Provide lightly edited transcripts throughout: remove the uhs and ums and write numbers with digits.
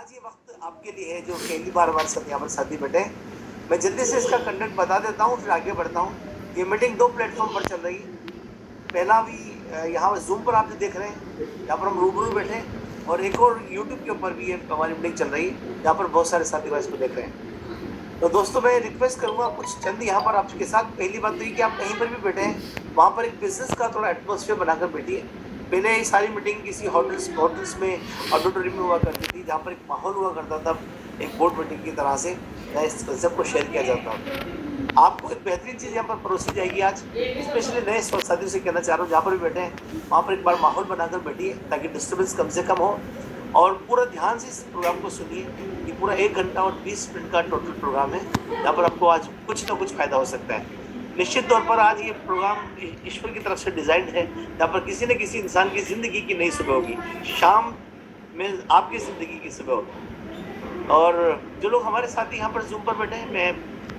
आज ये वक्त आपके लिए है जो पहली बार हमारे साथ यहाँ पर साथी बैठे हैं। मैं जल्दी से इसका कंटेंट बता देता हूँ, फिर आगे बढ़ता हूँ। ये मीटिंग 2 प्लेटफ़ॉर्म पर चल रही है। पहला भी यहाँ पर ज़ूम पर आप जो देख रहे हैं, यहाँ पर हम रूबरू बैठे हैं, और एक और यूट्यूब के ऊपर भी ये हमारी मीटिंग चल रही है, जहाँ पर बहुत सारे साथी भाई इसको देख रहे हैं। तो दोस्तों, मैं रिक्वेस्ट करूँगा कुछ चंद यहाँ पर आपके साथ। पहली बात तो ये कि आप कहीं पर भी बैठे हैं, वहाँ पर एक बिज़नेस का थोड़ा एटमॉस्फेयर बनाकर बैठिए। पहले ये सारी मीटिंग किसी होटल्स होटल्स में, ऑडिटोरियम में हुआ करती थी, जहाँ पर एक माहौल हुआ करता था, एक बोर्ड मीटिंग की तरह से, जहाँ इस कंसेप्ट को शेयर किया जाता था। आपको एक बेहतरीन चीज़ यहाँ पर परोसी जाएगी आज। स्पेशली नए साथियों से कहना चाह रहा हूँ, जहाँ पर भी बैठे हैं वहाँ पर एक बार माहौल बनाकर बैठिए, ताकि डिस्टर्बेंस कम से कम हो, और पूरा ध्यान से इस प्रोग्राम को सुनिए। ये पूरा 1 घंटा और 20 मिनट का टोटल प्रोग्राम है, जहाँ पर आपको आज कुछ ना कुछ फ़ायदा हो सकता है। निश्चित तौर पर आज ये प्रोग्राम ईश्वर की तरफ से डिज़ाइंड है, जहाँ पर किसी न किसी इंसान की ज़िंदगी की नई सुबह होगी। शाम में आपकी ज़िंदगी की सुबह होगी। और जो लोग हमारे साथी यहाँ पर ज़ूम पर बैठे हैं,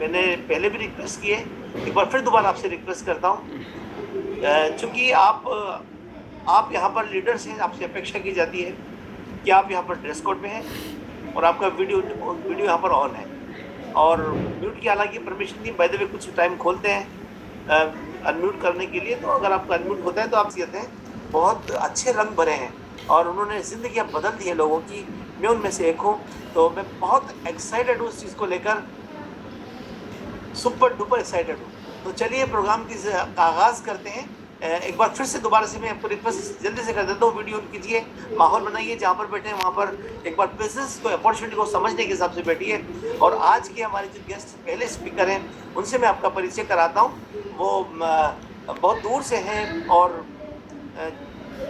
मैंने पहले भी रिक्वेस्ट की है, एक बार फिर दोबारा आपसे रिक्वेस्ट करता हूँ। चूँकि आप यहाँ पर लीडर्स हैं, आपसे अपेक्षा की जाती है कि आप यहाँ पर ड्रेस कोड में हैं और आपका वीडियो यहाँ पर ऑन है, और म्यूट की हालांकि परमिशन नहीं। बाय द वे कुछ टाइम खोलते हैं अनम्यूट करने के लिए, तो अगर आपका अनम्यूट होता है तो आप कहते हैं। बहुत अच्छे रंग भरे हैं और उन्होंने ज़िंदगी बदल दी है लोगों की, मैं उनमें से एक हूँ। तो मैं बहुत एक्साइटेड हूँ उस चीज़ को लेकर, सुपर डुपर एक्साइटेड हूँ। तो चलिए प्रोग्राम की आगाज़ करते हैं। एक बार फिर से दोबारा से मैं आपको रिक्वेस्ट जल्दी से कर देता हूँ, वीडियो ऑन कीजिए, माहौल बनाइए, जहाँ पर बैठे हैं वहाँ पर एक बार बिजनेस को, अपॉर्चुनिटी को समझने के हिसाब से बैठिए। और आज के हमारे जो गेस्ट पहले स्पीकर हैं, उनसे मैं आपका परिचय कराता हूँ। वो बहुत दूर से हैं और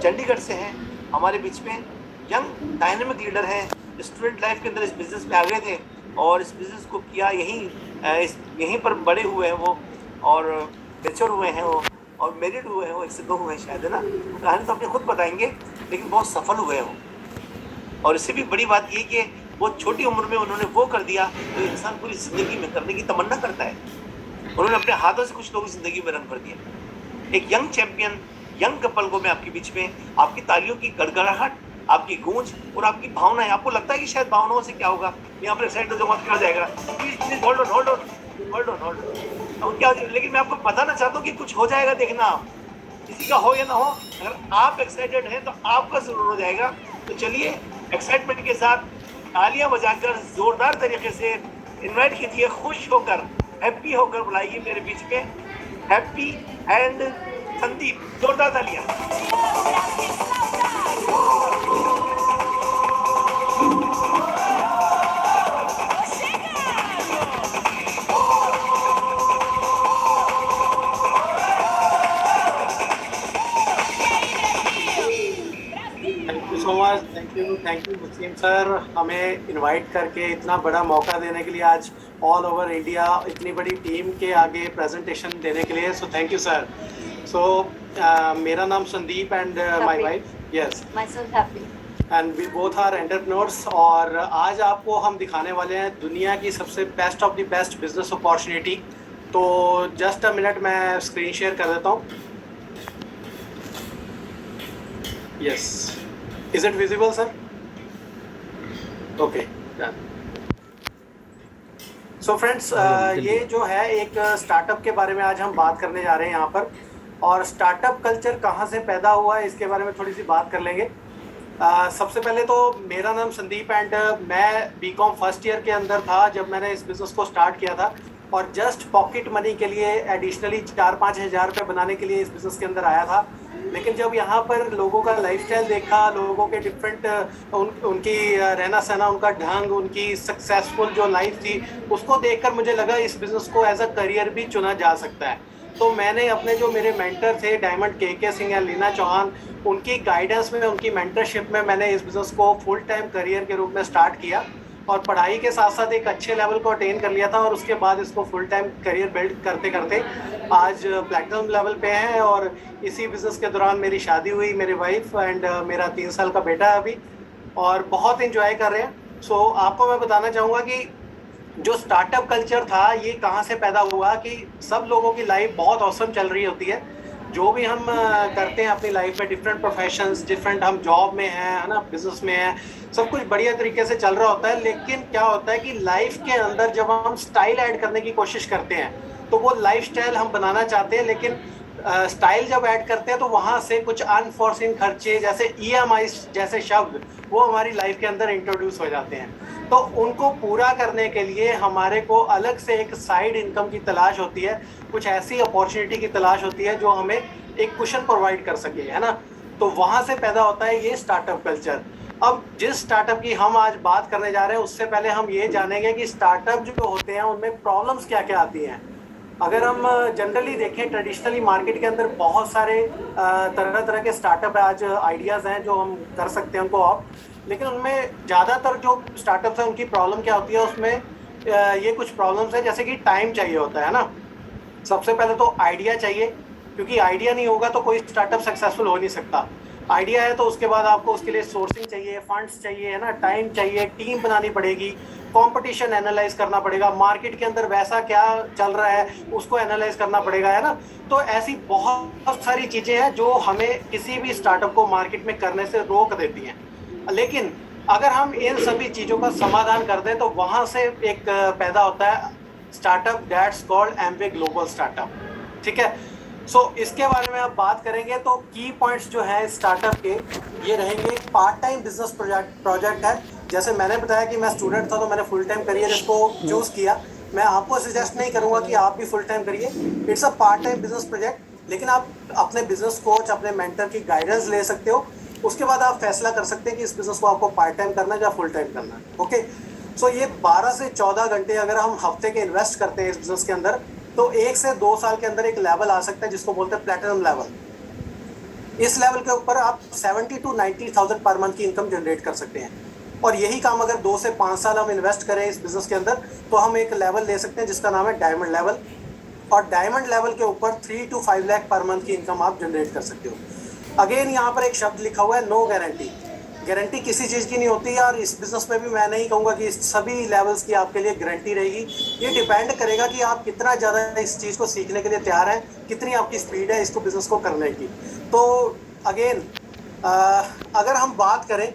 चंडीगढ़ से हैं, हमारे बीच में यंग डायनेमिक लीडर हैं। स्टूडेंट लाइफ के अंदर इस बिज़नेस में आ गए थे और इस बिज़नेस को किया, यहीं पर बड़े हुए हैं वो, और मैच्योर हुए हैं वो, और मैरिड हुए हैं वो, 1 से 2 हुए हैं शायद, है ना? कहानी तो अपने खुद बताएंगे, लेकिन बहुत सफल हुए हैं वो। और इससे भी बड़ी बात ये कि बहुत छोटी उम्र में उन्होंने वो कर दिया जो इंसान पूरी ज़िंदगी में करने की तमन्ना करता है। उन्होंने अपने हाथों से कुछ लोगों की ज़िंदगी में रंग भर दिया। एक यंग चैंपियन, यंग कपल को मैं आपके बीच में, आपकी तालियों की गड़गड़ाहट, आपकी गूंज और आपकी भावनाएं, आपको लगता है कि शायद भावनाओं से क्या होगा, यहाँ पर एक्साइट हो जाऊंगा, क्या हो जाएगा, please please hold on hold on hold on hold on, अब क्या हो जाएगा। लेकिन मैं आपको बताना चाहता हूँ कि कुछ हो जाएगा, देखना आप, किसी का हो या ना हो, अगर आप एक्साइटेड हैं तो आपका जरूर हो जाएगा। तो चलिए एक्साइटमेंट के साथ तालियां बजाकर जोरदार तरीके से इनवाइट कीजिए, खुश होकर, हैप्पी होकर बुलाइए मेरे बीच में हैप्पी एंड संदीप। जोरदार तालियां। Thank you so much, thank you Muslim sir, हमें इनवाइट करके इतना बड़ा मौका देने के लिए, आज ऑल ओवर इंडिया इतनी बड़ी टीम के आगे प्रेजेंटेशन देने के लिए। So thank you sir. So मेरा नाम Sandeep and my wife, yes, myself happy. And we both are entrepreneurs. और आज आपको हम दिखाने वाले हैं दुनिया की सबसे best of the best business opportunity. तो जस्ट अ मिनट, मैं स्क्रीन शेयर कर देता हूँ। Yes, is it visible sir? Okay, so friends, ये जो है एक स्टार्टअप के बारे में आज हम बात करने जा रहे हैं यहाँ पर। और स्टार्टअप कल्चर कहाँ से पैदा हुआ है, इसके बारे में थोड़ी सी बात कर लेंगे। सबसे पहले तो मेरा नाम संदीप एंड मैं बीकॉम फर्स्ट ईयर के अंदर था जब मैंने इस बिज़नेस को स्टार्ट किया था, और जस्ट पॉकेट मनी के लिए एडिशनली 4-5 हज़ार रुपये बनाने के लिए इस बिज़नेस के अंदर आया था। लेकिन जब यहाँ पर लोगों का लाइफस्टाइल देखा, लोगों के डिफरेंट उनकी रहना सहना, उनका ढंग, उनकी सक्सेसफुल जो लाइफ थी, उसको देखकर मुझे लगा इस बिज़नेस को एज अ करियर भी चुना जा सकता है। तो मैंने अपने जो मेरे मेंटर थे डायमंड के सिंह या लीना चौहान, उनकी गाइडेंस में, उनकी मेंटरशिप में मैंने इस बिज़नेस को फुल टाइम करियर के रूप में स्टार्ट किया, और पढ़ाई के साथ साथ एक अच्छे लेवल को अटेन कर लिया था। और उसके बाद इसको फुल टाइम करियर बिल्ड करते करते आज प्लैटिनम लेवल पे हैं। और इसी बिज़नेस के दौरान मेरी शादी हुई, मेरी वाइफ एंड मेरा 3 साल का बेटा है अभी, और बहुत इंजॉय कर रहे हैं। सो आपको मैं बताना चाहूँगा कि जो स्टार्टअप कल्चर था ये कहाँ से पैदा हुआ, कि सब लोगों की लाइफ बहुत औसम चल रही होती है, जो भी हम करते हैं अपनी लाइफ में, डिफरेंट प्रोफेशंस, डिफरेंट, हम जॉब में हैं, है ना, बिजनेस में हैं, सब कुछ बढ़िया तरीके से चल रहा होता है। लेकिन क्या होता है कि लाइफ के अंदर जब हम स्टाइल ऐड करने की कोशिश करते हैं, तो वो लाइफ स्टाइल हम बनाना चाहते हैं, लेकिन स्टाइल जब ऐड करते हैं तो वहां से कुछ अनफोर्सिन खर्चे, जैसे ईएमआई जैसे शब्द, वो हमारी लाइफ के अंदर इंट्रोड्यूस हो जाते हैं। तो उनको पूरा करने के लिए हमारे को अलग से एक साइड इनकम की तलाश होती है, कुछ ऐसी अपॉर्चुनिटी की तलाश होती है जो हमें एक कुशन प्रोवाइड कर सके, है ना। तो वहां से पैदा होता है ये स्टार्टअप कल्चर। अब जिस स्टार्टअप की हम आज बात करने जा रहे हैं, उससे पहले हम ये जानेंगे कि स्टार्टअप जो होते हैं उनमें प्रॉब्लम्स क्या क्या आती हैं। अगर हम जनरली देखें, ट्रेडिशनली मार्केट के अंदर बहुत सारे तरह तरह के स्टार्टअप आज आइडियाज़ हैं जो हम कर सकते हैं उनको ऑप्ट, लेकिन उनमें ज़्यादातर जो स्टार्टअप्स हैं उनकी प्रॉब्लम क्या होती है, उसमें ये कुछ प्रॉब्लम्स हैं, जैसे कि टाइम चाहिए होता है ना। सबसे पहले तो आइडिया चाहिए, क्योंकि आइडिया नहीं होगा तो कोई स्टार्टअप सक्सेसफुल हो नहीं सकता। आइडिया है तो उसके बाद आपको उसके लिए सोर्सिंग चाहिए, फंड्स चाहिए, है ना, टाइम चाहिए, टीम बनानी पड़ेगी, कंपटीशन एनालाइज करना पड़ेगा, मार्केट के अंदर वैसा क्या चल रहा है उसको एनालाइज करना पड़ेगा, है ना। तो ऐसी बहुत सारी चीज़ें हैं जो हमें किसी भी स्टार्टअप को मार्केट में करने से रोक देती हैं। लेकिन अगर हम इन सभी चीज़ों का समाधान कर दें तो वहाँ से एक पैदा होता है startup that's called Amway global startup. ठीक है, सो इसके बारे में आप बात करेंगे तो की पॉइंट्स जो है स्टार्टअप के ये रहेंगे। एक पार्ट टाइम बिजनेस प्रोजेक्ट है। जैसे मैंने बताया कि मैं स्टूडेंट था तो मैंने फुल टाइम करियर इसको चूज़ किया। मैं आपको सजेस्ट नहीं करूंगा कि आप भी फुल टाइम करिए। It's a part time business project, लेकिन आप अपने बिजनेस कोच, अपने मेंटर की गाइडेंस ले सकते हो। उसके बाद आप फैसला कर सकते हैं कि इस बिजनेस को आपको पार्ट टाइम करना है या फुल टाइम करना है। ओके, सो ये 12 से 14 घंटे अगर हम हफ्ते के इन्वेस्ट करते हैं इस बिजनेस के अंदर, तो 1 से 2 साल के अंदर एक लेवल आ सकता है जिसको बोलते हैं प्लेटिनम लेवल। इस लेवल के ऊपर आप 70 to 90,000 पर मंथ की इनकम जनरेट कर सकते हैं। और यही काम अगर 2 से 5 साल हम इन्वेस्ट करें इस बिजनेस के अंदर, तो हम एक लेवल ले सकते हैं जिसका नाम है डायमंड लेवल। और डायमंड लेवल के ऊपर 3 to 5 लाख पर मंथ की इनकम आप जनरेट कर सकते हो। अगेन यहाँ पर एक शब्द लिखा हुआ है, नो गारंटी। गारंटी किसी चीज़ की नहीं होती यार। इस बिजनेस में भी मैं नहीं कहूँगा कि सभी लेवल्स की आपके लिए गारंटी रहेगी। ये डिपेंड करेगा कि आप कितना ज़्यादा इस चीज़ को सीखने के लिए तैयार हैं, कितनी आपकी स्पीड है इसको बिजनेस को करने की। तो अगेन अगर हम बात करें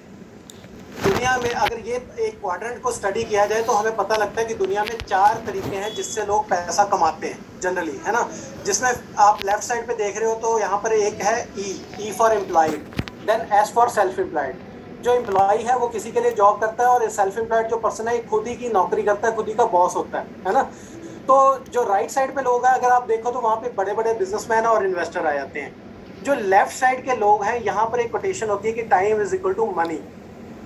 दुनिया में, अगर ये एक क्वाड्रेंट को स्टडी किया जाए तो हमें पता लगता है कि दुनिया में 4 तरीके हैं जिससे लोग पैसा कमाते हैं जनरली, है ना। जिसमें आप लेफ्ट साइड पे देख रहे हो तो यहाँ पर एक है E for employed, then S for self employed. जो एम्प्लॉय है वो किसी के लिए जॉब करता है, और सेल्फ एम्प्लॉयड जो पर्सन है खुद ही की नौकरी करता है, खुद ही का बॉस होता है ना। तो जो राइट साइड पे लोग हैं अगर आप देखो तो वहाँ पे बड़े बड़े बिजनेसमैन और इन्वेस्टर आ जाते हैं। जो लेफ्ट साइड के लोग हैं यहाँ पर एक कोटेशन होती है कि time is equal to money.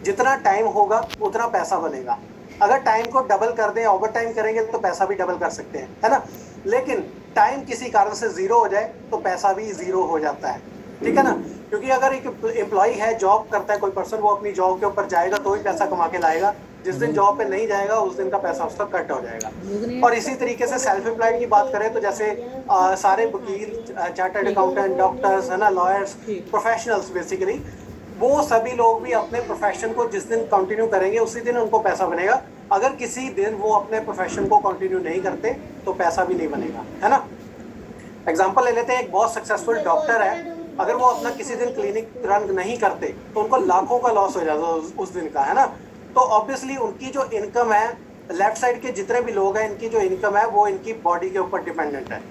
जितना टाइम होगा उतना पैसा बनेगा। अगर टाइम को डबल कर दें, ओवर टाइम करेंगे तो पैसा भी डबल कर सकते हैं, है ना। लेकिन टाइम किसी कारण से जीरो हो जाए तो पैसा भी जीरो हो जाता है, ठीक है ना। क्योंकि अगर एक एम्प्लॉय है, जॉब करता है कोई पर्सन, वो अपनी जॉब के ऊपर जाएगा तो ही पैसा कमा के लाएगा। जिस दिन जॉब पे नहीं जाएगा उस दिन का पैसा उसका कट हो जाएगा। और इसी तरीके से सेल्फ एम्प्लॉयड की बात करें तो जैसे सारे वकील, चार्टर्ड अकाउंटेंट, डॉक्टर्स, है ना, लॉयर्स, प्रोफेशनल्स बेसिकली, वो सभी लोग भी अपने प्रोफेशन को जिस दिन कंटिन्यू करेंगे उसी दिन उनको पैसा बनेगा। अगर किसी दिन वो अपने प्रोफेशन को कंटिन्यू नहीं करते तो पैसा भी नहीं बनेगा, है ना। एग्जांपल ले लेते हैं, एक बहुत सक्सेसफुल डॉक्टर है, अगर वो अपना किसी दिन क्लिनिक रन नहीं करते तो उनको लाखों का लॉस हो जाता उस दिन का, है ना। तो ऑब्वियसली उनकी जो इनकम है, लेफ्ट साइड के जितने भी लोग हैं इनकी जो इनकम है वो इनकी बॉडी के ऊपर डिपेंडेंट है।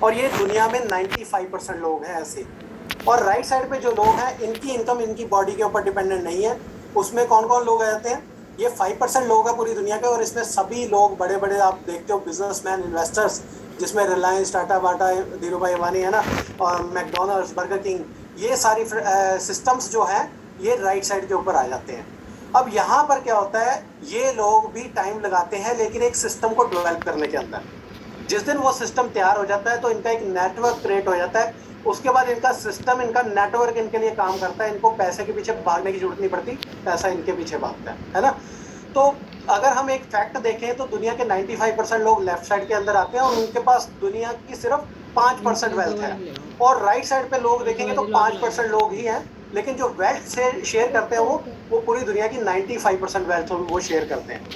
और ये दुनिया में 95% लोग हैं ऐसे। और राइट साइड पे जो लोग हैं इनकी इनकम इनकी बॉडी के ऊपर डिपेंडेंट नहीं है। उसमें कौन कौन लोग आ जाते हैं? ये 5% लोग हैं पूरी दुनिया के, और इसमें सभी लोग बड़े बड़े आप देखते हो बिजनेसमैन, इन्वेस्टर्स, जिसमें रिलायंस, टाटा, बाटा, धीरू भाई अंबानी, है ना, और मैकडोनल्ड्स, बर्गर किंग, ये सारी सिस्टम्स जो हैं ये राइट साइड के ऊपर आ जाते हैं। अब यहाँ पर क्या होता है, ये लोग भी टाइम लगाते हैं लेकिन एक सिस्टम को डेवलप करने के अंदर। जिस दिन वो सिस्टम तैयार हो जाता है तो इनका एक नेटवर्क क्रिएट हो जाता है। उसके बाद इनका सिस्टम, इनका नेटवर्क इनके लिए काम करता है। इनको पैसे के पीछे भागने की जरूरत नहीं पड़ती, पैसा इनके पीछे भागता है ना। तो अगर हम एक फैक्ट देखें तो दुनिया के 95% लोग लेफ्ट साइड के अंदर आते हैं और उनके पास दुनिया की सिर्फ 5% वेल्थ है। और राइट साइड पे लोग देखेंगे तो 5% लोग ही हैं, लेकिन जो वेल्थ से शेयर करते हैं वो पूरी दुनिया की 95% वेल्थ वो शेयर करते हैं।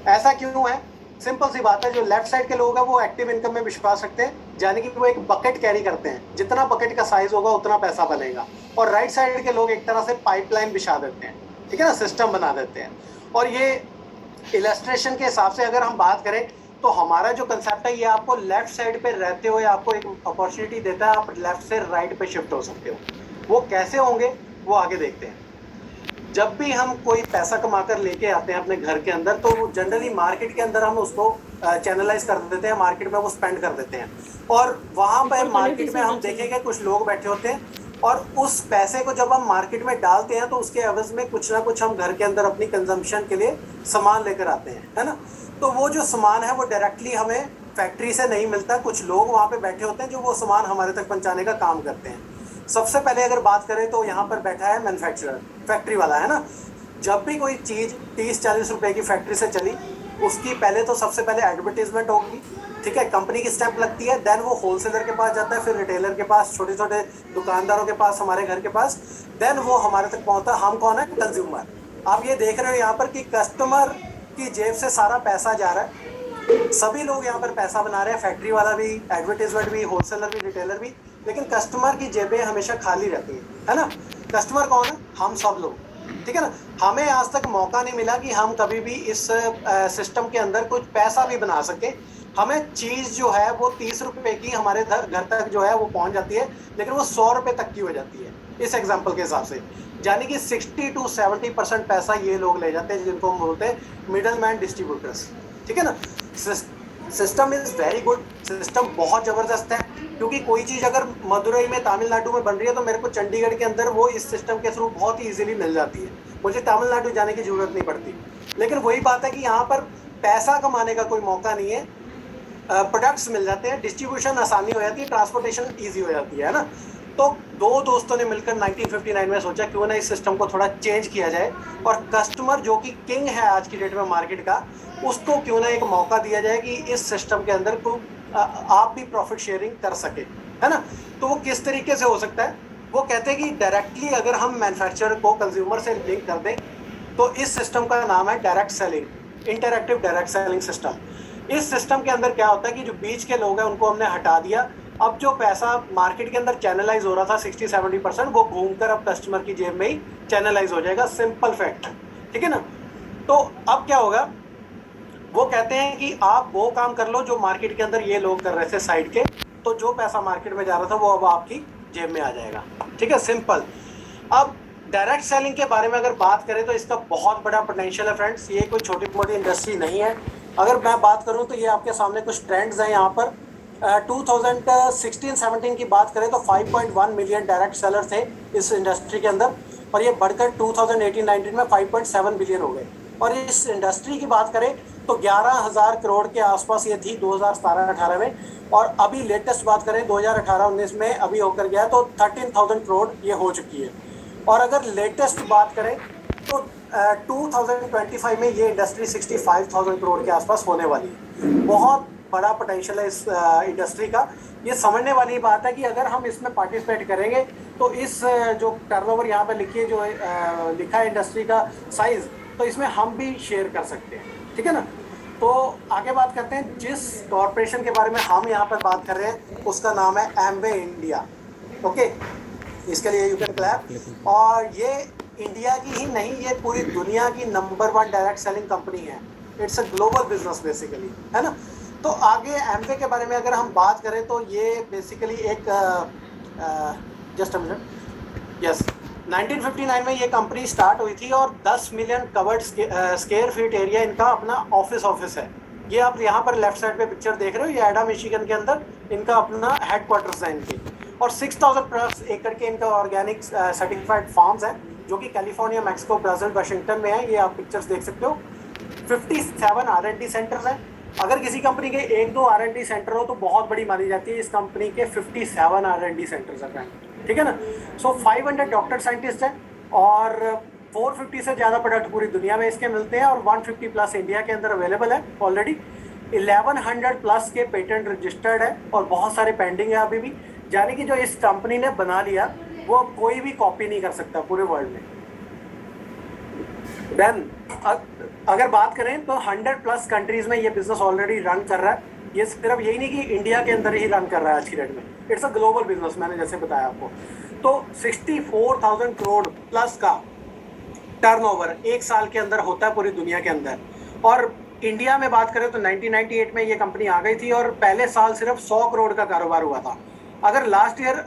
ऐसा क्यों है? सिंपल सी बात है, जो लेफ्ट साइड के लोग हैं वो एक्टिव इनकम में विश्वास रखते हैं, यानी कि वो एक बकेट कैरी करते हैं, जितना बकेट का साइज होगा उतना पैसा बनेगा। और राइट साइड के लोग एक तरह से पाइपलाइन बिछा देते हैं, ठीक है ना, सिस्टम बना देते हैं। और ये इलस्ट्रेशन के हिसाब से अगर हम बात करें तो हमारा जो कंसेप्ट है ये आपको लेफ्ट साइड पे रहते हुए आपको एक अपॉर्चुनिटी देता है, आप लेफ्ट से राइट पे शिफ्ट हो सकते हो। वो कैसे होंगे वो आगे देखते हैं। जब भी हम कोई पैसा कमाकर लेके आते हैं अपने घर के अंदर, तो जनरली मार्केट के अंदर हम उसको चैनलाइज कर देते हैं, मार्केट में वो स्पेंड कर देते हैं। और वहाँ पर मार्केट में हम देखेंगे कुछ लोग बैठे होते हैं, और उस पैसे को जब हम मार्केट में डालते हैं तो उसके एवज में कुछ ना कुछ हम घर के अंदर अपनी कंजम्पशन के लिए सामान लेकर आते हैं, है ना। तो वो जो सामान है वो डायरेक्टली हमें फैक्ट्री से नहीं मिलता, कुछ लोग वहाँ पे बैठे होते हैं जो वो सामान हमारे तक पहुँचाने का काम करते हैं। सबसे पहले अगर बात करें तो यहाँ पर बैठा है मैन्युफैक्चरर, फैक्ट्री वाला, है ना। जब भी कोई चीज़ 30-40 रुपए की फैक्ट्री से चली, उसकी पहले तो सबसे पहले एडवर्टीजमेंट होगी, ठीक है, कंपनी की स्टैंप लगती है, देन वो होलसेलर के पास जाता है, फिर रिटेलर के पास, छोटे छोटे दुकानदारों के पास, हमारे घर के पास, देन वो हमारे तक पहुंचता है। हम कौन है? कंज्यूमर। आप ये देख रहे हो यहाँ पर कि कस्टमर की जेब से सारा पैसा जा रहा है, सभी लोग यहाँ पर पैसा बना रहे हैं, फैक्ट्री वाला भी, एडवर्टीजमेंट भी, होलसेलर भी, रिटेलर भी, लेकिन कस्टमर की जेबें हमेशा खाली रहती है ना। कस्टमर कौन है? हम सब लोग, ठीक है ना। हमें आज तक मौका नहीं मिला कि हम कभी भी इस सिस्टम के अंदर कुछ पैसा भी बना सके। हमें चीज़ जो है वो 30 रुपए की हमारे घर तक जो है वो पहुंच जाती है, लेकिन वो 100 रुपए तक की हो जाती है इस एग्जाम्पल के हिसाब से। यानी कि 60 to 70% पैसा ये लोग ले जाते हैं, जिनको हम बोलते हैं मिडल मैन डिस्ट्रीब्यूटर्स, ठीक है ना। System is very good, system बहुत ज़बरदस्त है, क्योंकि कोई चीज़ अगर मदुरई में, तमिलनाडु में बन रही है तो मेरे को चंडीगढ़ के अंदर वो इस सिस्टम के थ्रू बहुत ही ईजिली मिल जाती है, मुझे तमिलनाडु जाने की ज़रूरत नहीं पड़ती। लेकिन वही बात है कि यहाँ पर पैसा कमाने का कोई मौका नहीं है, प्रोडक्ट्स मिल जाते हैं, डिस्ट्रीब्यूशन आसानी हो जाती है, ट्रांसपोर्टेशन ईजी हो जाती है ना। तो दो दोस्तों ने मिलकर 1959 में सोचा क्यों ना इस सिस्टम को थोड़ा चेंज किया जाए, और कस्टमर जो कि किंग है आज की डेट में मार्केट का, उसको क्यों ना एक मौका दिया जाए कि इस सिस्टम के अंदर को आप भी प्रॉफिट शेयरिंग कर सके, है ना। तो वो किस तरीके से हो सकता है? वो कहते हैं कि डायरेक्टली अगर हम मैन्युफैक्चरर को कंज्यूमर से लिंक कर दें, तो इस सिस्टम का नाम है direct selling, interactive direct selling system. इस सिस्टम के अंदर क्या होता है कि जो बीच के लोग हैं उनको हमने हटा दिया, अब जो पैसा मार्केट के अंदर चैनलाइज हो रहा था 60-70%, वो घूमकर अब कस्टमर की जेब में ही चैनलाइज हो जाएगा, सिंपल फैक्ट, ठीक है ना। तो अब क्या होगा, वो कहते हैं कि आप वो काम कर लो जो मार्केट के अंदर ये लोग कर रहे थे साइड के, तो जो पैसा मार्केट में जा रहा था वो अब आपकी जेब में आ जाएगा, ठीक है, सिंपल। अब डायरेक्ट सेलिंग के बारे में अगर बात करें तो इसका बहुत बड़ा पोटेंशियल है फ्रेंड्स, ये कोई छोटी मोटी इंडस्ट्री नहीं है। अगर मैं बात करूं तो ये आपके सामने कुछ ट्रेंड्स हैं यहाँ पर। 2016-17 की बात करें तो 5.1 मिलियन डायरेक्ट सेलर थे इस इंडस्ट्री के अंदर, और ये बढ़कर 2018-19 में 5.7 बिलियन हो गए। और इस इंडस्ट्री की बात करें तो 11,000 करोड़ के आसपास ये थी 2017-18 में, और अभी लेटेस्ट बात करें 2018-19 में अभी होकर गया तो 13,000 करोड़ ये हो चुकी है। और अगर लेटेस्ट बात करें तो 2025 में ये इंडस्ट्री 65,000 करोड़ के आसपास होने वाली है। बहुत बड़ा पोटेंशियल है इस इंडस्ट्री का। ये समझने वाली बात है कि अगर हम इसमें पार्टिसिपेट करेंगे तो इस जो टर्नओवर यहाँ पे लिखी है, जो लिखा है इंडस्ट्री का साइज, तो इसमें हम भी शेयर कर सकते हैं, ठीक है ना। तो आगे बात करते हैं, जिस कॉरपोरेशन के बारे में हम यहाँ पर बात कर रहे हैं उसका नाम है एमवे इंडिया, ओके, इसके लिए यू कैन क्लैप। और ये इंडिया की ही नहीं, ये पूरी दुनिया की नंबर 1 डायरेक्ट सेलिंग कंपनी है, it's a global business basically, है ना। तो आगे एमवे के बारे में अगर हम बात करें तो ये बेसिकली एक जस्ट अ मिनट, यस, 1959 में ये कंपनी स्टार्ट हुई थी, और 10 million covered square feet area इनका अपना ऑफिस है। ये आप यहाँ पर लेफ्ट साइड पे पिक्चर देख रहे हो, ये एडा मिशिगन के अंदर इनका अपना हेडक्वार्टर्स है इनके, और 6,000+ एकड़ के इनका ऑर्गेनिक सर्टिफाइड फार्म्स हैं, जो कि कैलिफोर्निया, मैक्सिको, ब्राज़ील, वाशिंगटन में है। ये आप पिक्चर्स देख सकते हो। 57 R&D सेंटर्स हैं। अगर किसी कंपनी के 1-2 R&D सेंटर हो तो बहुत बड़ी मानी जाती है, इस कंपनी के 57 R&D सेंटर्स हैं, ठीक है ना। सो 500 डॉक्टर साइंटिस्ट हैं, और 450 से ज़्यादा प्रोडक्ट पूरी दुनिया में इसके मिलते हैं, और 150+ इंडिया के अंदर अवेलेबल है ऑलरेडी। 1100+ के पेटेंट रजिस्टर्ड है, और बहुत सारे पेंडिंग है अभी भी। यानी कि जो इस कंपनी ने बना लिया वो कोई भी कॉपी नहीं कर सकता पूरे वर्ल्ड में। देन अगर बात करें तो 100+ कंट्रीज में ये बिजनेस ऑलरेडी रन कर रहा है। ये सिर्फ यही नहीं कि इंडिया के अंदर ही रन कर रहा है आज की डेट में, इट्स अ ग्लोबल बिजनेस, मैंने जैसे बताया आपको। तो 64,000 करोड़ प्लस का टर्नओवर एक साल के अंदर होता है पूरी दुनिया के अंदर। और इंडिया में बात करें तो 1998 में ये कंपनी आ गई थी और पहले साल सिर्फ 100 करोड़ का कारोबार हुआ था। अगर लास्ट ईयर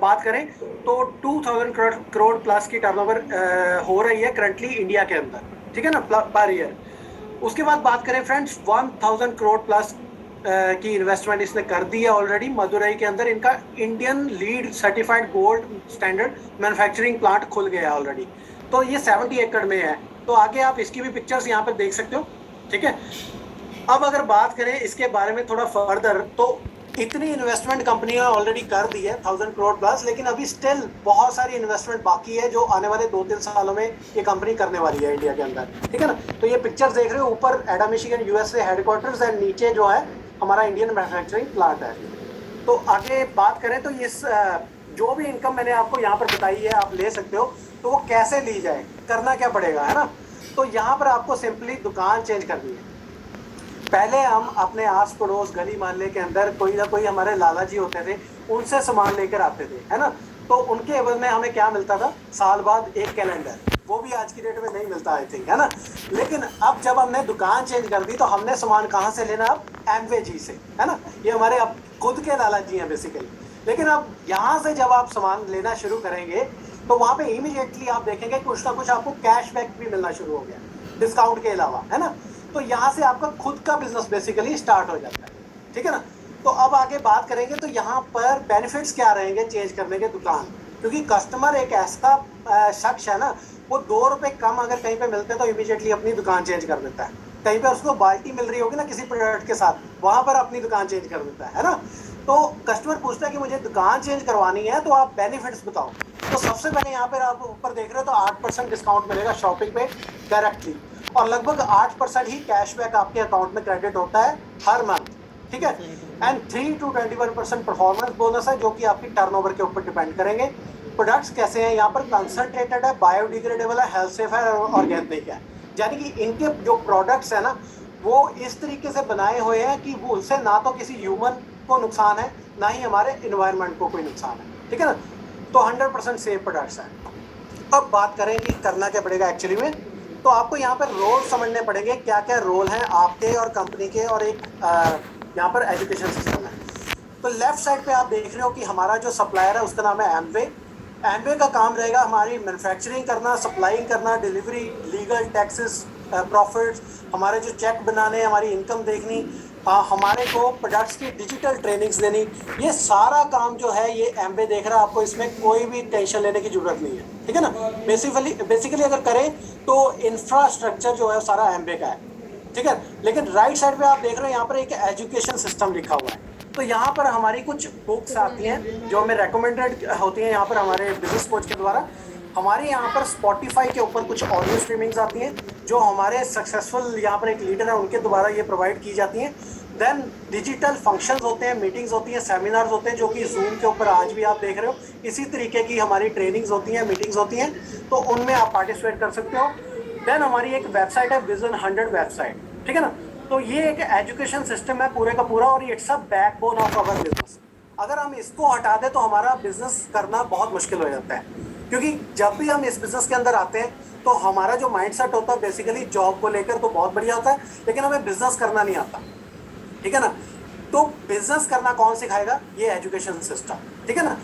बात करें तो 2000 करोड़ प्लस की टर्नओवर हो रही है करंटली इंडिया के अंदर, ठीक है ना, पर ईयर। उसके बाद बात करें फ्रेंड्स, 1000 करोड़ प्लस की इन्वेस्टमेंट इसने कर दी है ऑलरेडी मदुरई के अंदर। इनका Indian lead certified gold standard manufacturing plant खुल गया है ऑलरेडी। तो ये 70 एकड़ में है। तो आगे आप इसकी भी पिक्चर्स यहाँ पर देख सकते हो, ठीक है। अब अगर बात करें इसके बारे में थोड़ा फर्दर, तो इतनी इन्वेस्टमेंट कंपनी ने ऑलरेडी कर दी है 1000 करोड़ प्लस, लेकिन अभी स्टिल बहुत सारी इन्वेस्टमेंट बाकी है जो आने वाले 2-3 सालों में ये कंपनी करने वाली है इंडिया के अंदर, ठीक है ना। तो ये पिक्चर्स देख रहे हो, ऊपर एडा मिशिगन यूएसए हेडक्वार्टर्स एंड नीचे जो है हमारा इंडियन मैन्युफैक्चरिंग प्लांट है। तो आगे बात करें तो इस जो भी इनकम मैंने आपको यहाँ पर बताई है आप ले सकते हो। तो वो कैसे ली जाए, करना क्या पड़ेगा, है ना। तो यहाँ पर आपको सिंपली दुकान चेंज करनी है। पहले हम अपने आस पड़ोस गली मोहल्ले के अंदर कोई ना कोई हमारे लाला जी होते थे, उनसे सामान लेकर आते थे, है ना। तो उनके एवज में हमें क्या मिलता था, साल बाद एक कैलेंडर, वो भी आज की डेट में नहीं मिलता आई थिंक, है ना। लेकिन अब जब हमने दुकान चेंज कर दी तो हमने सामान कहाँ से लेना, अब एमवे जी से, है ना। ये हमारे अब खुद के लाला जी हैं बेसिकली। लेकिन अब यहाँ से जब आप सामान लेना शुरू करेंगे तो वहाँ पे इमीडिएटली आप देखेंगे कुछ ना कुछ आपको कैशबैक भी मिलना शुरू हो गया डिस्काउंट के अलावा, है ना। तो यहाँ से आपका खुद का बिजनेस बेसिकली स्टार्ट हो जाता है, ठीक है ना। तो अब आगे बात करेंगे तो यहाँ पर बेनिफिट्स क्या रहेंगे चेंज करने के दुकान, क्योंकि कस्टमर एक ऐसा शख्स है ना, वो 2 रुपए कम अगर कहीं पे मिलते हैं तो इमीडिएटली अपनी दुकान चेंज कर देता है। कहीं पे उसको बाल्टी मिल रही होगी ना किसी प्रोडक्ट के साथ, वहां पर अपनी दुकान चेंज कर देता है ना। तो कस्टमर पूछता है कि मुझे दुकान चेंज करवानी है तो आप बेनिफिट्स बताओ। तो सबसे पहले यहाँ पर आप ऊपर देख रहे हो तो 8% डिस्काउंट मिलेगा शॉपिंग पे डायरेक्टली, और लगभग 8% ही कैशबैक आपके अकाउंट में क्रेडिट होता है हर मंथ, ठीक है। एंड 3 to 21% परफॉर्मेंस बोनस है जो कि आपकी टर्नओवर के ऊपर डिपेंड करेंगे। प्रोडक्ट्स कैसे हैं यहाँ पर, कंसंट्रेटेड है, बायोडिग्रेडेबल है, हेल्थ सेफ है और ऑर्गेनिक है। यानी कि इनके जो प्रोडक्ट्स है ना वो इस तरीके से बनाए हुए हैं कि वो उससे ना तो किसी ह्यूमन को नुकसान है ना ही हमारे इन्वायरमेंट को कोई नुकसान है, ठीक है ना। तो 100% सेफ प्रोडक्ट्स हैं। अब बात करें कि करना क्या पड़ेगा एक्चुअली में, तो आपको यहाँ पर रोल समझने पड़ेंगे, क्या क्या रोल हैं आपके और कंपनी के, और एक यहाँ पर एजुकेशन सिस्टम है। तो लेफ्ट साइड पे आप देख रहे हो कि हमारा जो सप्लायर है उसका नाम है एमवे। एमवे का काम रहेगा हमारी मैन्युफैक्चरिंग करना, सप्लाइंग करना, डिलीवरी, लीगल, टैक्सेस, प्रॉफिट्स, हमारे जो चेक बनाने, हमारी इनकम देखनी, हमारे को प्रोडक्ट्स की डिजिटल ट्रेनिंग्स देनी, ये सारा काम जो है ये एमवे देख रहा है। आपको इसमें कोई भी टेंशन लेने की जरूरत नहीं है, ठीक है ना। बेसिकली अगर करें तो इंफ्रास्ट्रक्चर जो है सारा एमवे का है, ठीक है। लेकिन राइट साइड पे आप देख रहे हो यहाँ पर एक एजुकेशन सिस्टम लिखा हुआ है। तो यहाँ पर हमारी कुछ बुक्स आती हैं जो हमें रेकमेंडेड होती हैं यहाँ पर हमारे बिजनेस कोच के द्वारा। हमारे यहाँ पर स्पॉटिफाई के ऊपर कुछ ऑडियो स्ट्रीमिंग्स आती हैं जो हमारे सक्सेसफुल यहाँ पर एक लीडर है उनके द्वारा ये प्रोवाइड की जाती हैं। देन डिजिटल फंक्शंस होते हैं, मीटिंग्स होती हैं, सेमिनार्स होते हैं जो कि जूम के ऊपर आज भी आप देख रहे हो। इसी तरीके की हमारी ट्रेनिंग्स होती हैं, मीटिंग्स होती हैं, तो उनमें आप पार्टिसिपेट कर सकते हो। देन हमारी एक वेबसाइट है विजन 100 वेबसाइट, ठीक है ना। तो ये एक एजुकेशन सिस्टम है पूरे का पूरा, और it's a backbone of our business. अगर हम इसको हटा दें तो हमारा बिजनेस करना बहुत मुश्किल हो जाता है, क्योंकि जब भी हम इस बिजनेस के अंदर आते हैं तो हमारा जो माइंडसेट होता है बेसिकली जॉब को लेकर तो बहुत बढ़िया होता है, लेकिन हमें बिजनेस करना नहीं आता, ठीक है ना। तो बिजनेस करना कौन सिखाएगा, ये एजुकेशन सिस्टम, ठीक है ना।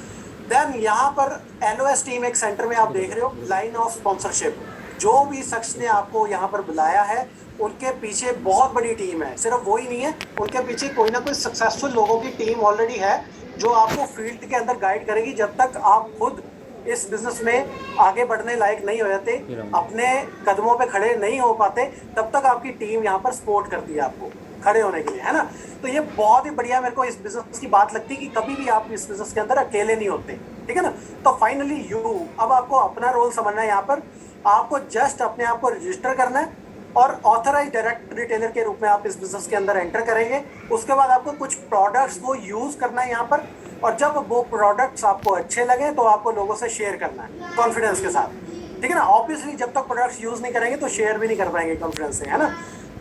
देन यहाँ पर LOS टीम एक सेंटर में आप देख रहे हो, लाइन ऑफ स्पॉन्सरशिप। जो भी शख्स ने आपको यहाँ पर बुलाया है उनके पीछे बहुत बड़ी टीम है। सिर्फ वो ही नहीं है, उनके पीछे कोई ना कोई सक्सेसफुल लोगों की टीम ऑलरेडी है जो आपको फील्ड के अंदर गाइड करेगी। जब तक आप खुद इस बिजनेस में आगे बढ़ने लायक नहीं हो जाते, अपने कदमों पे खड़े नहीं हो पाते, तब तक आपकी टीम यहाँ पर सपोर्ट करती है आपको खड़े होने के लिए, है ना। तो ये बहुत ही बढ़िया मेरे को इस बिजनेस की बात लगती है कि कभी भी आप इस बिजनेस के अंदर अकेले नहीं होते, ठीक है ना। तो फाइनली अब आपको अपना रोल समझना है। यहाँ पर आपको जस्ट अपने आप को रजिस्टर करना है और ऑथराइज डायरेक्ट रिटेलर के रूप में आप इस बिजनेस के अंदर एंटर करेंगे। उसके बाद आपको कुछ प्रोडक्ट्स को यूज करना है यहाँ पर, और जब वो प्रोडक्ट्स आपको अच्छे लगे तो आपको लोगों से शेयर करना है कॉन्फिडेंस के साथ। ठीक है ना। ऑब्वियसली जब तक प्रोडक्ट्स यूज नहीं करेंगे तो शेयर भी नहीं कर पाएंगे कॉन्फिडेंस से, है ना।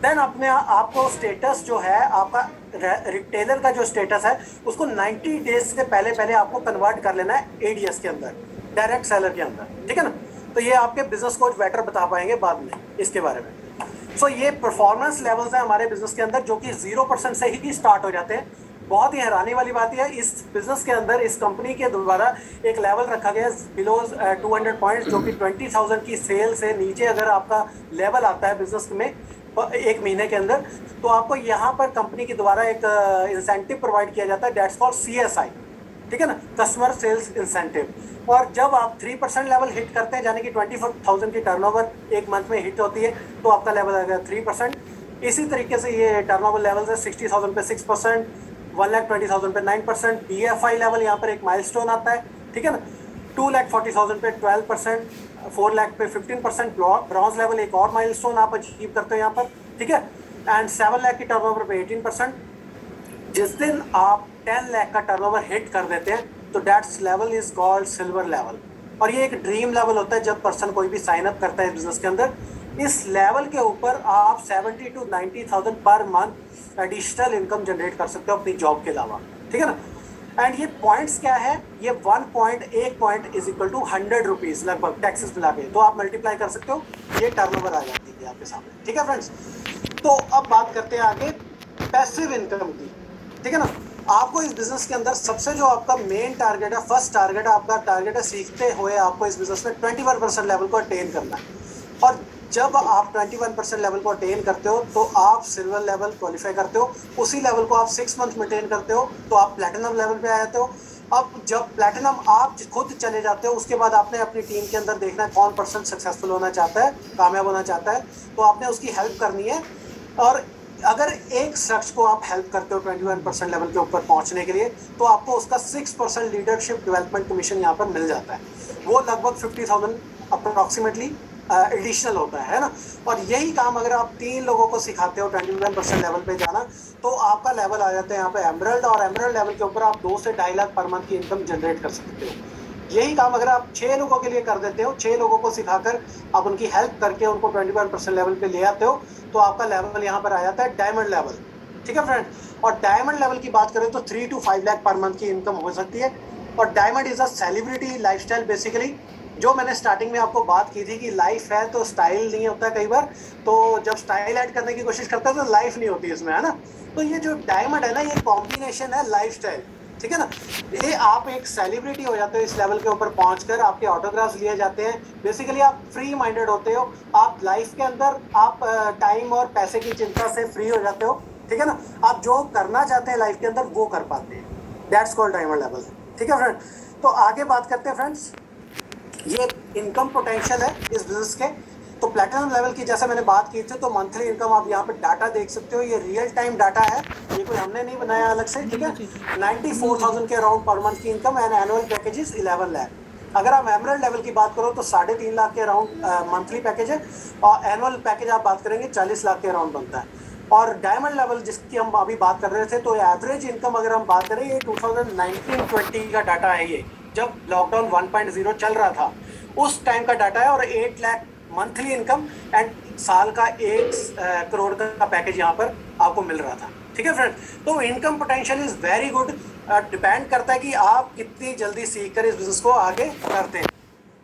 देन अपने आपको स्टेटस जो है आपका रिटेलर का जो स्टेटस है उसको 90 डेज से पहले पहले आपको कन्वर्ट कर लेना है एडीएस के अंदर, डायरेक्ट सेलर के अंदर, ठीक है ना। तो ये आपके बिजनेस कोच बेटर बता पाएंगे बाद में इसके बारे में। सो ये परफॉर्मेंस लेवल्स हैं हमारे बिजनेस के अंदर जो कि 0% से ही स्टार्ट हो जाते हैं। बहुत ही हैरानी वाली बात यह है इस बिजनेस के अंदर इस कंपनी के द्वारा एक लेवल रखा गया है बिलो 200 पॉइंट्स, जो कि 20,000 की सेल से नीचे अगर आपका लेवल आता है बिजनेस में एक महीने के अंदर, तो आपको यहाँ पर कंपनी के द्वारा एक इंसेंटिव प्रोवाइड किया जाता है, डेट्स फॉर CSI, ठीक है ना, कस्टमर सेल्स इंसेंटिव। और जब आप 3% लेवल हिट करते हैं, यानी कि 24,000 की टर्नओवर एक मंथ में हिट होती है, तो आपका लेवल आएगा 3%। इसी तरीके से ये टर्नओवर लेवल है 60,000 पे 6%, 1,20,000 पे 9%, BFI लेवल यहाँ पर एक माइलस्टोन आता है, ठीक है ना, 2,40,000 पे 12%, 4 लाख पे 15%, ब्रॉन्ज लेवल एक और माइलस्टोन आप अचीव करते हो यहाँ पर, ठीक है। एंड 7 लाख की टर्नओवर पे 18%। जिस दिन आप 10 लाख का टर्नओवर हिट कर देते हैं तो that's level is called silver level. और ये एक ड्रीम लेवल होता है जब पर्सन कोई भी साइन अप करता है बिजनेस के अंदर। इस लेवल के ऊपर आप 70 to 90,000 per month additional income generate कर सकते हो अपनी जॉब के अलावा, ठीक है ना। एंड ये पॉइंट्स क्या है, ये 1 point is equal to 100 rupees लगभग टैक्सेस मिला के, तो आप मल्टीप्लाई कर सकते हो, ये टर्नओवर आ जाती है आपके सामने, ठीक है फ्रेंड्स। तो अब बात करते हैं आगे पैसिव इनकम की, ठीक है ना। आपको इस बिजनेस के अंदर सबसे जो आपका मेन टारगेट है, फर्स्ट टारगेट है, आपका टारगेट है सीखते हुए आपको इस बिजनेस में 21% लेवल को अटेन करना है। और जब आप 21% लेवल को अटेन करते हो तो आप सिल्वर लेवल क्वालिफाई करते हो, उसी लेवल को आप 6 मंथ में अटेन करते हो तो आप प्लैटिनम लेवल पे आ जाते हो। अब जब प्लैटिनम आप खुद चले जाते हो उसके बाद आपने अपनी टीम के अंदर देखना है कौन पर्सन सक्सेसफुल होना चाहता है, कामयाब होना चाहता है, तो आपने उसकी हेल्प करनी है। और अगर एक शख्स को आप हेल्प करते हो 21% लेवल के ऊपर पहुंचने के लिए, तो आपको उसका 6% लीडरशिप डेवलपमेंट कमीशन यहाँ पर मिल जाता है, वो लगभग 50,000 अप्रोक्सीमेटली एडिशनल होता है ना। और यही काम अगर आप 3 लोगों को सिखाते हो 21% लेवल पे जाना, तो आपका लेवल आ जाता है यहाँ पे एमरल्ड, और एमरल्ड लेवल के ऊपर आप 2 से 2.5 लाख पर मंथ की इनकम जनरेट कर सकते हो। यही काम अगर आप 6 लोगों के लिए कर देते हो, 6 लोगों को सिखाकर आप उनकी हेल्प करके उनको 21% लेवल पे ले आते हो, तो आपका लेवल यहाँ पर आ जाता है डायमंड लेवल, ठीक है फ्रेंड। और डायमंड लेवल की बात करें तो 3 to 5 लाख पर मंथ की इनकम हो सकती है। और diamond is a celebrity lifestyle basically, जो मैंने स्टार्टिंग में आपको बात की थी कि लाइफ है तो स्टाइल नहीं होता कई बार, तो जब स्टाइल ऐड करने की कोशिश करते हैं तो लाइफ नहीं होती इसमें, है ना। तो ये जो डायमंड है ना, ये कॉम्बिनेशन है लाइफस्टाइल, ठीक है ना। ये आप एक सेलिब्रिटी हो जाते हो इस लेवल के ऊपर पहुंचकर, आपके ऑटोग्राफ्स लिए जाते हैं, बेसिकली आप फ्री माइंडेड होते हो, आप लाइफ के अंदर आप टाइम और पैसे की चिंता से फ्री हो जाते हो, ठीक है ना। आप जो करना चाहते हैं लाइफ के अंदर वो कर पाते हैं, दैट्स कॉल्ड डायमंड लेवल, ठीक है फ्रेंड। तो आगे बात करते हैं फ्रेंड्स, ये इनकम पोटेंशियल है इस बिजनेस के। तो प्लैटिनम लेवल की जैसे मैंने बात की थी, तो मंथली इनकम आप यहाँ पे डाटा देख सकते हो, ये रियल टाइम डाटा है, ये कोई हमने नहीं बनाया अलग से, ठीक है। 94,000 के अराउंड पर मंथ की income and annual packages 11 lakh. अगर आप एमरल्ड लेवल की बात करो तो 3.5 लाख के अराउंड मंथली पैकेज है, और एनुअल पैकेज आप बात करेंगे 40 लाख के अराउंड बनता है। और डायमंड लेवल जिसकी हम अभी बात कर रहे थे, तो एवरेज इनकम अगर हम बात करें, ये 2019-20 का डाटा है, ये जब लॉकडाउन 1.0 चल रहा था उस टाइम का डाटा है, और 8 लाख मंथली इनकम एंड साल का 1 करोड़ का पैकेज यहाँ पर आपको मिल रहा था, ठीक है फ्रेंड। तो income potential is very good, depend करता है कि आप कितनी जल्दी सीख कर इस बिजनेस को आगे करते हैं।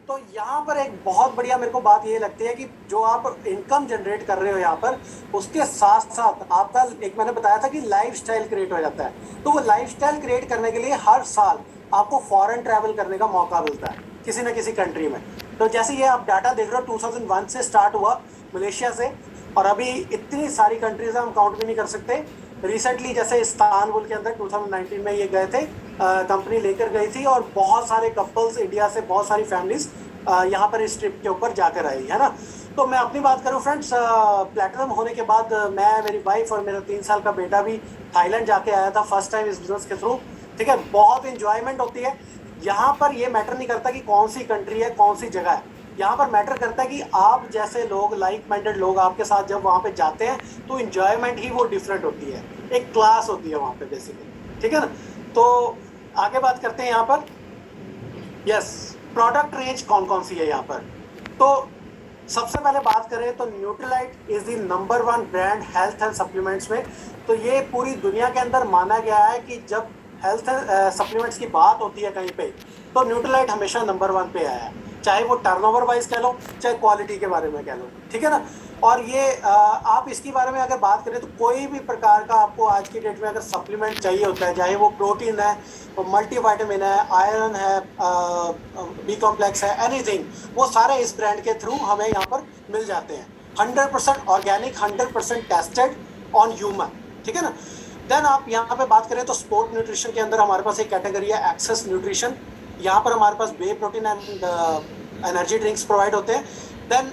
तो यहाँ पर एक बहुत बढ़िया मेरे को बात ये लगती है कि जो आप इनकम जनरेट कर रहे हो यहाँ पर, उसके साथ साथ आपका एक मैंने बताया था कि लाइफस्टाइल क्रिएट हो जाता है। तो वो लाइफस्टाइल क्रिएट करने के लिए हर साल आपको फॉरेन ट्रैवल करने का मौका मिलता है किसी न किसी कंट्री में। तो जैसे ये आप डाटा देख रहे हो 2001 से स्टार्ट हुआ मलेशिया से, और अभी इतनी सारी कंट्रीज हम काउंट भी नहीं कर सकते। रिसेंटली जैसे इस्तांबुल के अंदर 2019 में ये गए थे, कंपनी लेकर गई थी, और बहुत सारे कपल्स इंडिया से, बहुत सारी फैमिलीज यहाँ पर इस ट्रिप के ऊपर जाकर आई, है ना। तो मैं अपनी बात करूँ फ्रेंड्स, प्लैटिनम होने के बाद मैं, मेरी वाइफ और मेरा 3 साल का बेटा भी थाईलैंड जाके आया था फर्स्ट टाइम इस बिजनेस के थ्रू, ठीक है। बहुत इंजॉयमेंट होती है यहाँ पर। ये मैटर नहीं करता कि कौन सी कंट्री है, कौन सी जगह है, यहाँ पर मैटर करता है कि आप जैसे लोग, लाइक माइंडेड लोग आपके साथ जब वहाँ पे जाते हैं तो इंजॉयमेंट ही वो डिफरेंट होती है, एक क्लास होती है वहाँ पे बेसिकली, ठीक है ना। तो आगे बात करते हैं यहाँ पर, यस, प्रोडक्ट रेंज कौन कौन सी है यहाँ पर। तो सबसे पहले बात करें तो Nutrilite is the number 1 brand health and supplements में। तो ये पूरी दुनिया के अंदर माना गया है कि जब हेल्थ सप्लीमेंट्स की बात होती है कहीं पे, तो न्यूट्रीलाइट हमेशा नंबर 1 पे आया है, चाहे वो टर्नओवर वाइज कह लो, चाहे क्वालिटी के बारे में कह लो, ठीक है ना। और ये आप इसके बारे में अगर बात करें तो कोई भी प्रकार का आपको आज की डेट में अगर सप्लीमेंट चाहिए होता है, चाहे वो प्रोटीन है, वो मल्टीविटामिन है, आयरन है, बी कॉम्प्लेक्स है, एनीथिंग, वो सारे इस ब्रांड के थ्रू हमें यहाँ पर मिल जाते हैं। 100% ऑर्गेनिक, 100% टेस्टेड ऑन ह्यूमन, ठीक है ना। देन आप यहाँ पे बात करें तो स्पोर्ट न्यूट्रिशन के अंदर हमारे पास एक कैटेगरी है एक्सेस न्यूट्रिशन। यहाँ पर हमारे पास whey protein and energy drinks provide होते हैं। देन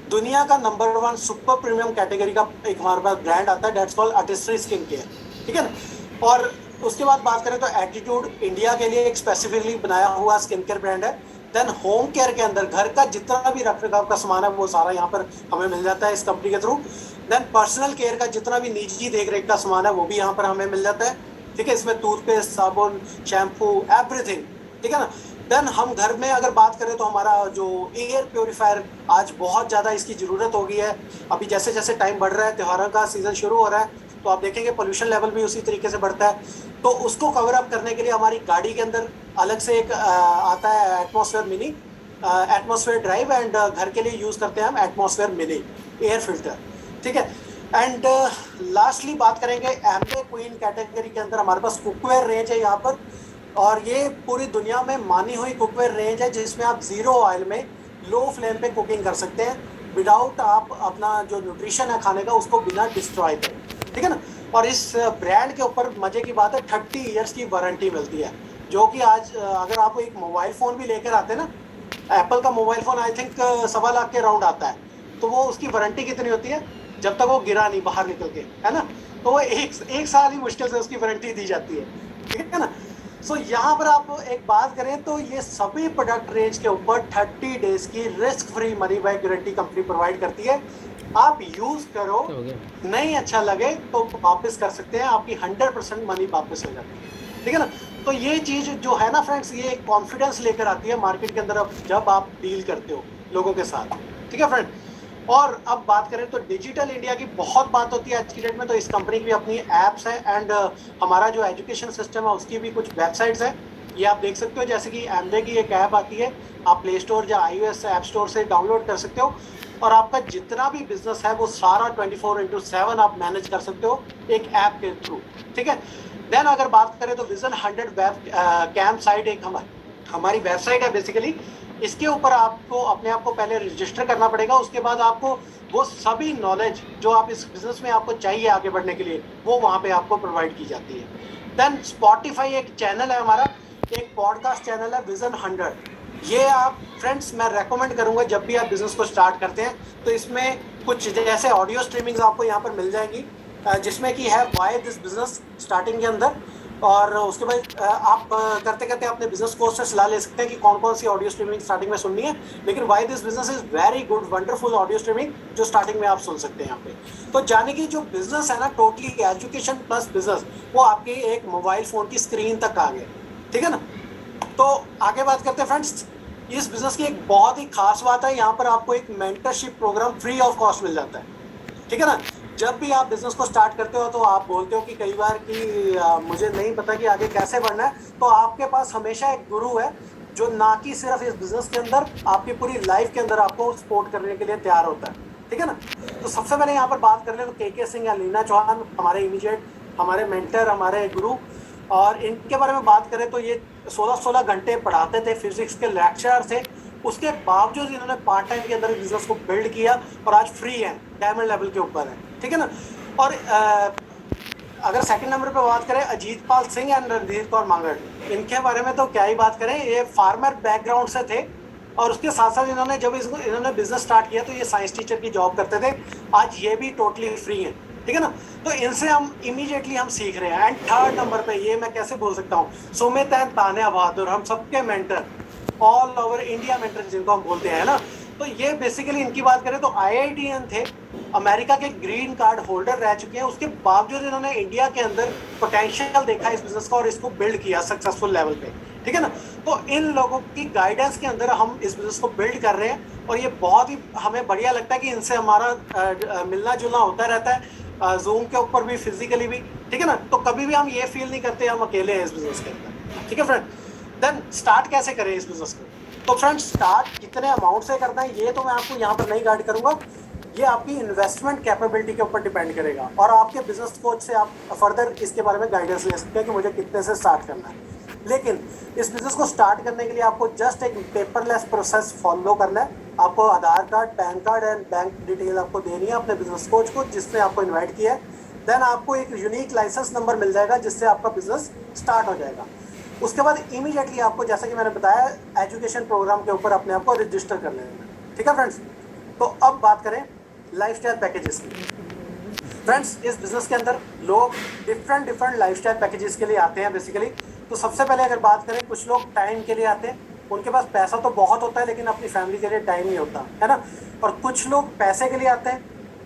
दुनिया का नंबर 1 सुपर प्रीमियम कैटेगरी का एक हमारे पास ब्रांड आता है, that's called artistry skin care, ठीक है ना। और उसके बाद बात करें तो एटीट्यूड इंडिया के लिए एक स्पेसिफिकली बनाया हुआ स्किन केयर ब्रांड है। देन होम केयर के अंदर घर का जितना भी रख रखाव का सामान है वो सारा यहाँ पर हमें मिल जाता है इस कंपनी के थ्रू। देन पर्सनल केयर का जितना भी निजी देख रेख का सामान है वो भी यहाँ पर हमें मिल जाता है, ठीक है। इसमें टूथपेस्ट, साबुन, शैम्पू, एवरीथिंग, ठीक है ना। देन हम घर में अगर बात करें तो हमारा जो एयर प्योरीफायर आज बहुत ज़्यादा इसकी ज़रूरत हो गई है। अभी जैसे जैसे टाइम बढ़ रहा है, त्योहारों का सीज़न शुरू हो रहा है, तो आप देखेंगे पोल्यूशन लेवल भी उसी तरीके से बढ़ता है। तो उसको कवर अप करने के लिए हमारी गाड़ी के अंदर अलग से एक आता है atmosphere mini, atmosphere drive, and घर के लिए यूज़ करते हैं हम एटमॉस्फेयर मिनी एयर फिल्टर, ठीक है। एंड लास्टली बात करेंगे एम्बे क्वीन कैटेगरी के अंदर हमारे पास कुकवेयर रेंज है यहाँ पर। और ये पूरी दुनिया में मानी हुई कुकवेयर रेंज है जिसमें आप ज़ीरो ऑयल में लो फ्लेम पे कुकिंग कर सकते हैं विदाउट आप अपना जो न्यूट्रिशन है खाने का उसको बिना डिस्ट्रॉय करें, ठीक है ना। और इस ब्रांड के ऊपर मजे की बात है 30 ईयर्स की वारंटी मिलती है, जो कि आज अगर आप एक मोबाइल फ़ोन भी लेकर आते हैं ना, एप्पल का mobile phone I think 1.25 lakh के राउंड आता है, तो वो उसकी वारंटी कितनी होती है जब तक वो गिरा नहीं बाहर निकल के, है ना। तो वो एक साल ही मुश्किल से उसकी वारंटी दी जाती है, ठीक है ना। सो यहाँ पर आप एक बात करें तो ये सभी प्रोडक्ट रेंज के ऊपर 30 डेज की risk free money back guarantee company provide करती है। आप यूज करो, नहीं अच्छा लगे तो वापस कर सकते हैं, आपकी 100% मनी वापस हो जाती है, ठीक है ना। तो ये चीज़ जो है ना फ्रेंड्स, ये एक कॉन्फिडेंस लेकर आती है मार्केट के अंदर अब जब आप डील करते हो लोगों के साथ, ठीक है फ्रेंड। और अब बात करें तो डिजिटल इंडिया की बहुत बात होती है आज की डेट में, तो इस कंपनी की भी अपनी ऐप्स हैं एंड हमारा जो एजुकेशन सिस्टम है उसकी भी कुछ वेबसाइट्स हैं, ये आप देख सकते हो। जैसे कि एमवे की एक ऐप आती है, आप प्ले स्टोर या iOS ऐप स्टोर से डाउनलोड कर सकते हो, और आपका जितना भी बिजनेस है वो सारा 24/7 आप मैनेज कर सकते हो एक ऐप के थ्रू, ठीक है। देन अगर बात करें तो विजन 100 वेब कैंप साइट एक हमारी वेबसाइट है बेसिकली। इसके ऊपर आपको अपने आप को पहले रजिस्टर करना पड़ेगा, उसके बाद आपको वो सभी नॉलेज जो आप इस बिजनेस में आपको चाहिए आगे बढ़ने के लिए वो वहाँ पे आपको प्रोवाइड की जाती है। देन स्पॉटिफाई एक चैनल है हमारा, एक पॉडकास्ट चैनल है विजन 100। ये आप फ्रेंड्स मैं रेकमेंड करूँगा जब भी आप बिजनेस को स्टार्ट करते हैं, तो इसमें कुछ जैसे ऑडियो स्ट्रीमिंग्स आपको यहाँ पर मिल जाएंगी, जिसमें कि है वाई दिस बिजनेस स्टार्टिंग के अंदर, और उसके बाद आप करते करते अपने बिजनेस कोर्स से सलाह ले सकते हैं कि कौन कौन सी ऑडियो स्ट्रीमिंग स्टार्टिंग में सुननी है। लेकिन why this business is very good wonderful audio streaming जो स्टार्टिंग में आप सुन सकते हैं यहाँ पे। तो जाने की जो बिजनेस है ना, टोटली एजुकेशन प्लस बिजनेस, वो आपके एक मोबाइल फ़ोन की स्क्रीन तक आ गए, ठीक है ना। तो आगे बात करते हैं फ्रेंड्स, इस बिजनेस की एक बहुत ही खास बात है, यहाँ पर आपको एक mentorship program free of cost मिल जाता है, ठीक है ना। जब भी आप बिजनेस को स्टार्ट करते हो तो आप बोलते हो कि कई बार कि मुझे नहीं पता कि आगे कैसे बढ़ना है, तो आपके पास हमेशा एक गुरु है जो ना कि सिर्फ इस बिजनेस के अंदर आपकी पूरी लाइफ के अंदर आपको सपोर्ट करने के लिए तैयार होता है, ठीक है ना। तो सबसे पहले यहाँ पर बात कर ले तो के सिंह या लीना चौहान हमारे इमीडिएट हमारे मेंटर, हमारे गुरु, और इनके बारे में बात करें तो ये 16 घंटे पढ़ाते थे, फिजिक्स के लेक्चरर थे। उसके बावजूद इन्होंने पार्ट टाइम के अंदर बिजनेस को बिल्ड किया और आज फ्री है, डायमंड लेवल के ऊपर है, ठीक है ना। और अगर सेकंड नंबर पे बात करें अजीत पाल सिंह एंड रणधीर कौर मांगड़, इनके बारे में तो क्या ही बात करें। ये फार्मर बैकग्राउंड से थे और उसके साथ साथ इन्होंने जब इन्होंने बिजनेस स्टार्ट किया तो ये साइंस टीचर की जॉब करते थे, आज ये भी टोटली फ्री हैं, ठीक है ना। तो इनसे हम इमीडिएटली हम सीख रहे हैं। एंड थर्ड नंबर पे ये मैं कैसे बोल सकता हूँ, सुमित एंड तान्या बहादुर, हम सबके mentor, all over India mentor जिनको हम बोलते हैं ना। तो ये बेसिकली इनकी बात करें तो IITian थे, अमेरिका के ग्रीन कार्ड होल्डर रह चुके हैं, उसके बावजूद इन्होंने इंडिया के अंदर पोटेंशियल देखा इस बिजनेस का और इसको बिल्ड किया सक्सेसफुल लेवल पे। ठीक है ना। तो इन लोगों की गाइडेंस के अंदर हम इस बिजनेस को बिल्ड कर रहे हैं और ये बहुत ही हमें बढ़िया लगता है कि इनसे हमारा मिलना जुलना होता रहता है, जूम के ऊपर भी, फिजिकली भी, ठीक है ना। तो कभी भी हम ये फील नहीं करते हम अकेले हैं इस बिजनेस के अंदर, ठीक है फ्रेंड। देन स्टार्ट कैसे करें इस बिजनेस को? तो फ्रेंड स्टार्ट कितने अमाउंट से करना है ये तो मैं आपको यहाँ पर नहीं गाइड करूंगा, ये आपकी इन्वेस्टमेंट कैपेबिलिटी के ऊपर डिपेंड करेगा और आपके बिजनेस कोच से आप फर्दर इसके बारे में गाइडेंस ले सकते हैं कि मुझे कितने से स्टार्ट करना है। लेकिन इस बिजनेस को स्टार्ट करने के लिए आपको जस्ट एक पेपरलेस प्रोसेस फॉलो करना है। आपको Aadhaar card, PAN card and bank detail आपको देनी है अपने बिजनेस कोच को जिसने आपको इन्वाइट किया है। देन आपको एक यूनिक लाइसेंस नंबर मिल जाएगा जिससे आपका बिजनेस स्टार्ट हो जाएगा। उसके बाद इमीडिएटली आपको, जैसा कि मैंने बताया, एजुकेशन प्रोग्राम के ऊपर अपने आप को रजिस्टर कर लेना है, ठीक है फ्रेंड्स। तो अब बात करें लाइफस्टाइल पैकेजेस की। फ्रेंड्स इस बिजनेस के अंदर लोग डिफरेंट लाइफस्टाइल पैकेजेस के लिए आते हैं बेसिकली। तो सबसे पहले अगर बात करें, कुछ लोग टाइम के लिए आते हैं, उनके पास पैसा तो बहुत होता है लेकिन अपनी फैमिली के लिए टाइम नहीं होता है ना। और कुछ लोग पैसे के लिए आते हैं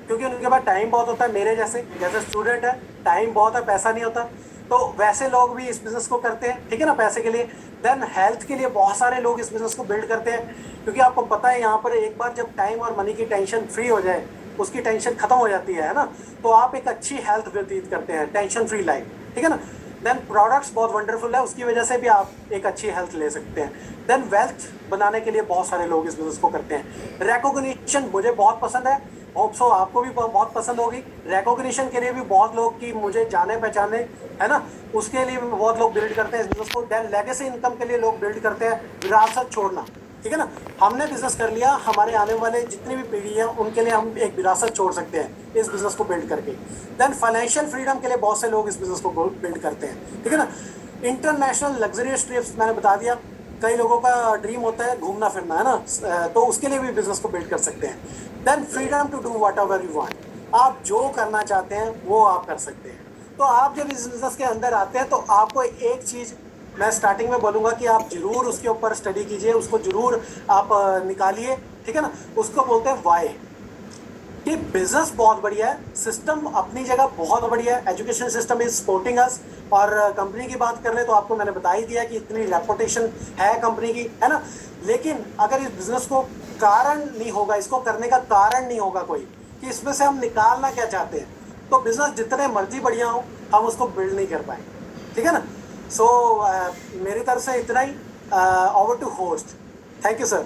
क्योंकि उनके पास टाइम बहुत होता है, मेरे जैसे स्टूडेंट है, टाइम बहुत है, पैसा नहीं होता, तो वैसे लोग भी इस बिजनेस को करते हैं, ठीक है ना, पैसे के लिए। देन हेल्थ के लिए बहुत सारे लोग इस बिजनेस को बिल्ड करते हैं क्योंकि आपको पता है यहाँ पर एक बार जब टाइम और मनी की टेंशन फ्री हो जाए, उसकी टेंशन खत्म हो जाती है ना, तो आप एक अच्छी हेल्थ व्यतीत करते हैं, टेंशन फ्री लाइफ, ठीक है ना। देन प्रोडक्ट्स बहुत वंडरफुल है, उसकी वजह से भी आप एक अच्छी हेल्थ ले सकते हैं। देन वेल्थ बनाने के लिए बहुत सारे लोग इस बिजनेस को करते हैं। रिकॉग्निशन मुझे बहुत पसंद है, होप सो आपको भी बहुत पसंद होगी। रिकॉग्निशन के लिए भी बहुत लोग की मुझे जाने पहचाने, है ना, उसके लिए भी बहुत लोग बिल्ड करते हैं इस बिजनेस को। देन लेगेसी इनकम के लिए लोग बिल्ड करते हैं, विरासत छोड़ना, ठीक है ना। हमने बिजनेस कर लिया, हमारे आने वाले जितनी भी पीढ़ी है उनके लिए हम एक विरासत छोड़ सकते हैं इस बिजनेस को बिल्ड करके। देन फाइनेंशियल फ्रीडम के लिए बहुत से लोग इस बिजनेस को बिल्ड करते हैं, ठीक है ना। इंटरनेशनल लग्जरियस ट्रिप्स मैंने बता दिया, कई लोगों का ड्रीम होता है घूमना फिरना, है ना, तो उसके लिए भी बिजनेस को बिल्ड कर सकते हैं। Then freedom to do whatever you want, आप जो करना चाहते हैं वो आप कर सकते हैं। तो आप जब इस बिजनेस के अंदर आते हैं तो आपको एक चीज़ मैं स्टार्टिंग में बोलूँगा कि आप जरूर उसके ऊपर स्टडी कीजिए, उसको जरूर आप निकालिए, ठीक है ना। उसको बोलते हैं वाई। कि बिजनेस बहुत बढ़िया है, सिस्टम अपनी जगह बहुत बढ़िया है, education system is supporting us. और कंपनी की बात कर ले तो आपको मैंने बता ही दिया कि इतनी रेपुटेशन है कंपनी की, है ना। लेकिन अगर इस बिजनेस को कारण नहीं होगा, इसको करने का कारण नहीं होगा कोई कि इसमें से हम निकालना क्या चाहते हैं, तो बिजनेस जितने मर्जी बढ़िया हो हम उसको बिल्ड नहीं कर पाएंगे, ठीक है ना। सो मेरी तरफ से इतना ही। Over to host, thank you sir.